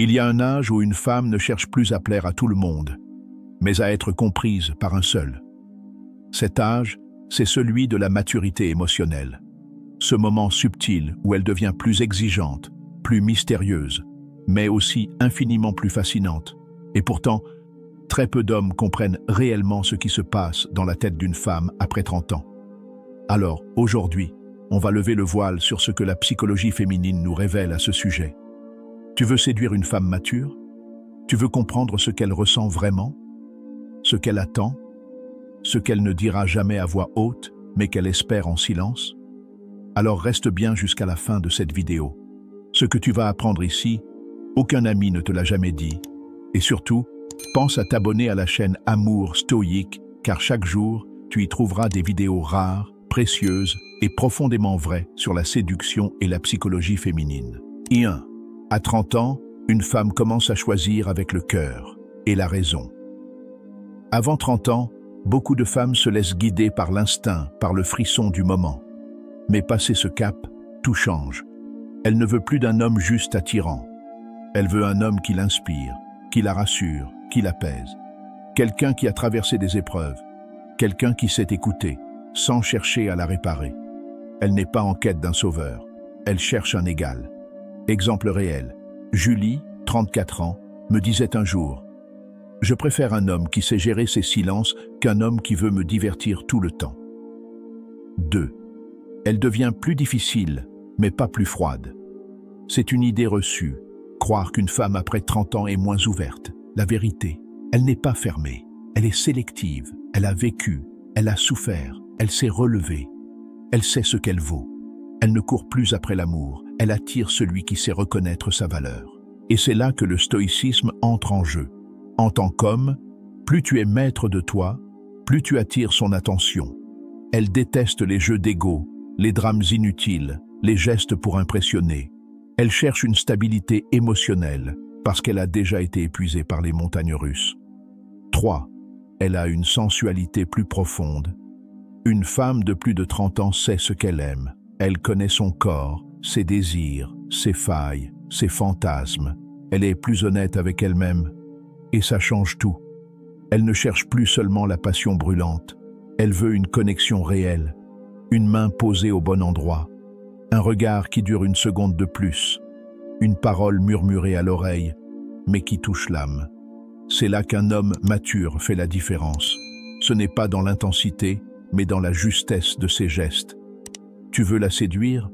Il y a un âge où une femme ne cherche plus à plaire à tout le monde, mais à être comprise par un seul. Cet âge, c'est celui de la maturité émotionnelle. Ce moment subtil où elle devient plus exigeante, plus mystérieuse, mais aussi infiniment plus fascinante. Et pourtant, très peu d'hommes comprennent réellement ce qui se passe dans la tête d'une femme après 30 ans. Alors, aujourd'hui, on va lever le voile sur ce que la psychologie féminine nous révèle à ce sujet. Tu veux séduire une femme mature? Tu veux comprendre ce qu'elle ressent vraiment? Ce qu'elle attend? Ce qu'elle ne dira jamais à voix haute, mais qu'elle espère en silence? Alors reste bien jusqu'à la fin de cette vidéo. Ce que tu vas apprendre ici, aucun ami ne te l'a jamais dit. Et surtout, pense à t'abonner à la chaîne Amour Stoïque, car chaque jour, tu y trouveras des vidéos rares, précieuses et profondément vraies sur la séduction et la psychologie féminine. 1. À 30 ans, une femme commence à choisir avec le cœur et la raison. Avant 30 ans, beaucoup de femmes se laissent guider par l'instinct, par le frisson du moment. Mais passé ce cap, tout change. Elle ne veut plus d'un homme juste attirant. Elle veut un homme qui l'inspire, qui la rassure, qui l'apaise. Quelqu'un qui a traversé des épreuves. Quelqu'un qui sait écouter, sans chercher à la réparer. Elle n'est pas en quête d'un sauveur. Elle cherche un égal. Exemple réel. Julie, 34 ans, me disait un jour « Je préfère un homme qui sait gérer ses silences qu'un homme qui veut me divertir tout le temps. » 2. Elle devient plus difficile, mais pas plus froide. C'est une idée reçue, croire qu'une femme après 30 ans est moins ouverte. La vérité, elle n'est pas fermée, elle est sélective, elle a vécu, elle a souffert, elle s'est relevée, elle sait ce qu'elle vaut. Elle ne court plus après l'amour, elle attire celui qui sait reconnaître sa valeur. Et c'est là que le stoïcisme entre en jeu. En tant qu'homme, plus tu es maître de toi, plus tu attires son attention. Elle déteste les jeux d'ego, les drames inutiles, les gestes pour impressionner. Elle cherche une stabilité émotionnelle parce qu'elle a déjà été épuisée par les montagnes russes. 3. Elle a une sensualité plus profonde. Une femme de plus de 30 ans sait ce qu'elle aime. Elle connaît son corps, ses désirs, ses failles, ses fantasmes. Elle est plus honnête avec elle-même. Et ça change tout. Elle ne cherche plus seulement la passion brûlante. Elle veut une connexion réelle, une main posée au bon endroit, un regard qui dure une seconde de plus, une parole murmurée à l'oreille, mais qui touche l'âme. C'est là qu'un homme mature fait la différence. Ce n'est pas dans l'intensité, mais dans la justesse de ses gestes. Tu veux la séduire?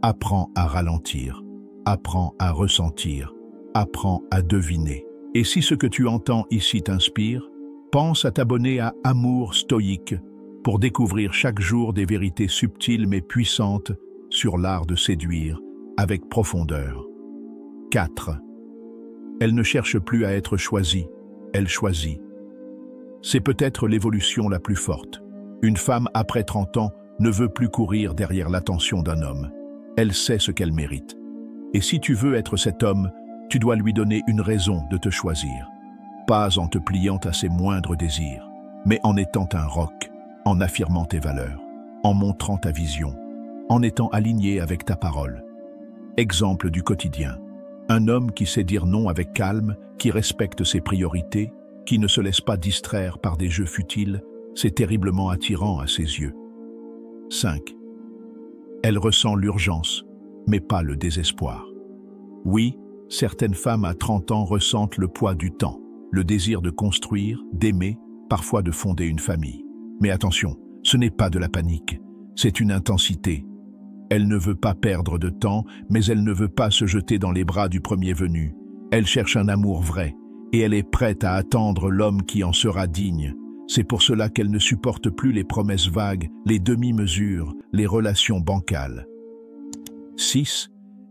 Apprends à ralentir, apprends à ressentir, apprends à deviner. Et si ce que tu entends ici t'inspire, pense à t'abonner à Amour Stoïque pour découvrir chaque jour des vérités subtiles mais puissantes sur l'art de séduire avec profondeur. 4. Elle ne cherche plus à être choisie, elle choisit. C'est peut-être l'évolution la plus forte. Une femme après 30 ans ne veut plus courir derrière l'attention d'un homme. Elle sait ce qu'elle mérite. Et si tu veux être cet homme, tu dois lui donner une raison de te choisir. Pas en te pliant à ses moindres désirs, mais en étant un roc, en affirmant tes valeurs, en montrant ta vision, en étant aligné avec ta parole. Exemple du quotidien. Un homme qui sait dire non avec calme, qui respecte ses priorités, qui ne se laisse pas distraire par des jeux futiles, c'est terriblement attirant à ses yeux. 5. Elle ressent l'urgence, mais pas le désespoir. Oui, certaines femmes à 30 ans ressentent le poids du temps, le désir de construire, d'aimer, parfois de fonder une famille. Mais attention, ce n'est pas de la panique, c'est une intensité. Elle ne veut pas perdre de temps, mais elle ne veut pas se jeter dans les bras du premier venu. Elle cherche un amour vrai, et elle est prête à attendre l'homme qui en sera digne. C'est pour cela qu'elle ne supporte plus les promesses vagues, les demi-mesures, les relations bancales. 6.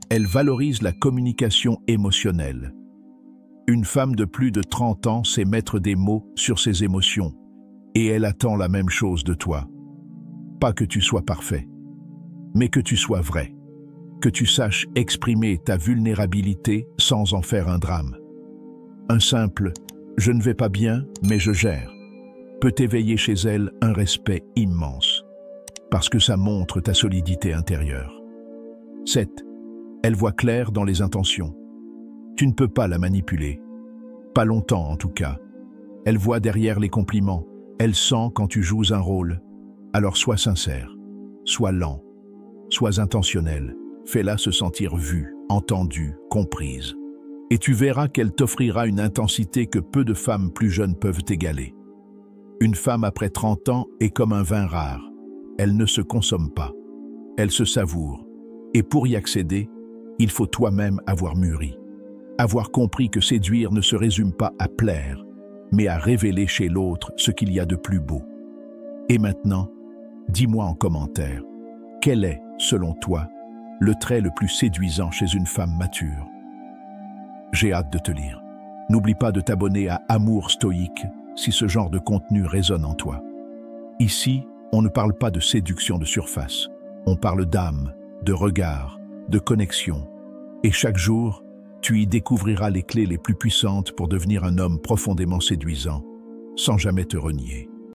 Elle valorise la communication émotionnelle. Une femme de plus de 30 ans sait mettre des mots sur ses émotions, et elle attend la même chose de toi. Pas que tu sois parfait, mais que tu sois vrai, que tu saches exprimer ta vulnérabilité sans en faire un drame. Un simple « je ne vais pas bien, mais je gère » peut éveiller chez elle un respect immense, parce que ça montre ta solidité intérieure. 7. Elle voit clair dans les intentions. Tu ne peux pas la manipuler. Pas longtemps en tout cas. Elle voit derrière les compliments, elle sent quand tu joues un rôle. Alors sois sincère, sois lent, sois intentionnel, fais-la se sentir vue, entendue, comprise. Et tu verras qu'elle t'offrira une intensité que peu de femmes plus jeunes peuvent égaler. Une femme après 30 ans est comme un vin rare. Elle ne se consomme pas, elle se savoure. Et pour y accéder, il faut toi-même avoir mûri. Avoir compris que séduire ne se résume pas à plaire, mais à révéler chez l'autre ce qu'il y a de plus beau. Et maintenant, dis-moi en commentaire, quel est, selon toi, le trait le plus séduisant chez une femme mature? J'ai hâte de te lire. N'oublie pas de t'abonner à Amour Stoïque si ce genre de contenu résonne en toi. Ici, on ne parle pas de séduction de surface. On parle d'âme, de regard, de connexion. Et chaque jour, tu y découvriras les clés les plus puissantes pour devenir un homme profondément séduisant, sans jamais te renier.